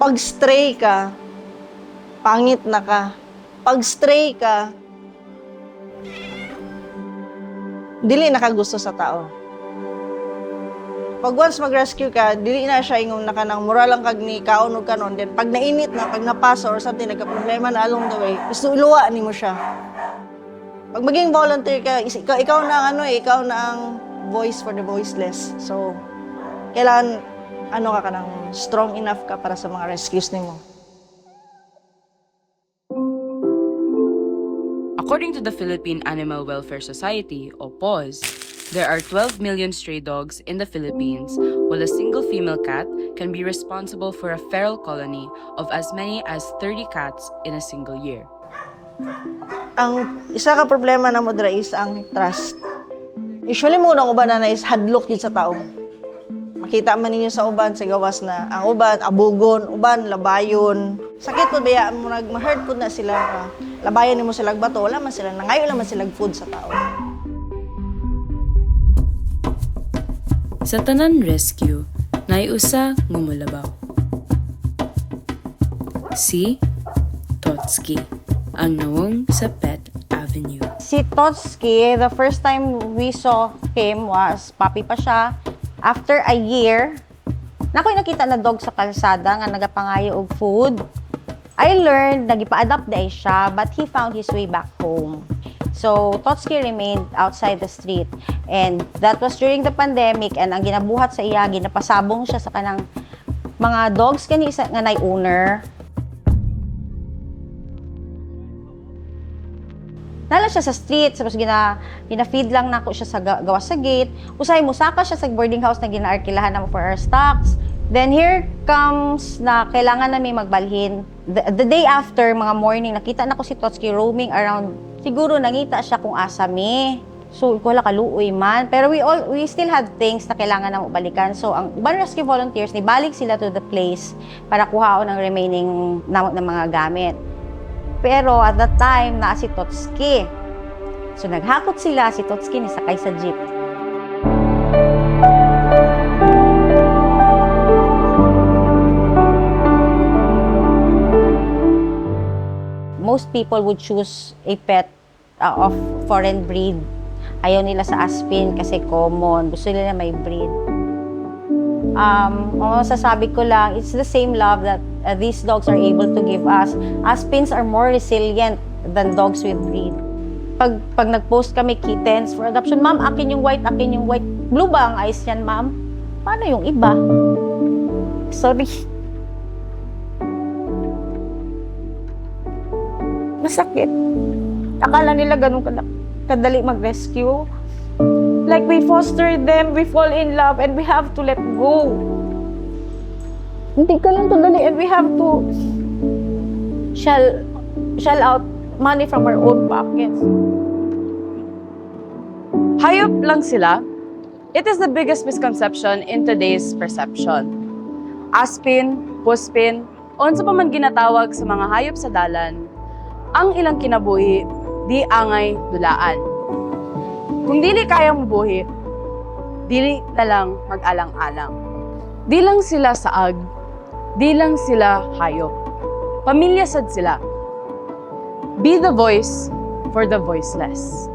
Pag stray ka, pangit na ka. Pag stray ka, dili na ka gusto sa tao. Pag once mag-rescue ka, dili na siya ingong naka ng mura lang kag ni kaon og kanon. Then pag nainit na, pag napasa or something, nagka-problema na along the way, gusto iluwa ni mo siya. Pag maging volunteer ka, ikaw na ang ikaw na ang voice for the voiceless. So, kailangan ka ng strong enough ka para sa mga rescues nimo. According to the Philippine Animal Welfare Society, o PAWS, there are 12 million stray dogs in the Philippines, while a single female cat can be responsible for a feral colony of as many as 30 cats in a single year. Ang isa ka problema na mo dira is ang trust. Usually mo nang uban na is hadlok yun sa tao. Makita man ninyo sa uban sa gawas na ang uban abugon, uban labayon. Sakit po baya mo nag-hurt po na sila ka. Labayan nimo sila bato, wala man sila nangayo lang man sila food sa tao. Sa tanan rescue, naiusa ngumulabaw. Si Totski, ang nawong sa Pet Avenue. Si Totski, the first time we saw him was puppy pa siya. After a year, nakoy nakita na dog sa kalsada nga nagapangayo og food. I learned nagipa-adapt day siya, but he found his way back home. So, Totski remained outside the street. And that was during the pandemic, and ang ginabuhat sa iya, ginapasabong siya sa kanang mga dogs kani isa nga nay owner. Nala siya sa street, tapos gina-feed lang nako siya sa gawas sa gate. Usay musaka siya sa boarding house na gina-arkilahan namo for our stocks. Then here comes na kailangan na may magbalhin. The day after, mga morning, nakita na ko si Totski roaming around. Siguro nangita siya kung asa mi. So, wala kaluoy man. Pero we still had things na kailangan na balikan. So, ang Urban Rescue Volunteers, nibalik sila to the place para kuhaon ang remaining namot ng mga gamit. Pero at that time, naa si Totski. So, naghakot sila, si Totski nisakay sa jeep. Most people would choose a pet of foreign breed. Ayaw nila sa Aspin kasi common. Gusto nila may breed. Ang masasabi ko lang, it's the same love that these dogs are able to give us. Aspins are more resilient than dogs with breed. Pag nag-post kami kittens for adoption, ma'am, akin yung white, akin yung white. Blue ba ang eyes niyan, ma'am? Paano yung iba? Sorry. Masakit. Akala nila ganun kadali mag-rescue. Like, we foster them, we fall in love, and we have to let go. Hindi ka lang to dali, and we have to shell out money from our own pockets. Hayop lang sila? It is the biggest misconception in today's perception. Aspin, puspin, o unsa pa man ginatawag sa mga hayop sa dalan, ang ilang kinabuhi, di angay dulaan. Kung dili kayang mabuhi, dili na lang mag-alang-alang. Di lang sila saag, di lang sila hayop. Pamilya sad sila. Be the voice for the voiceless.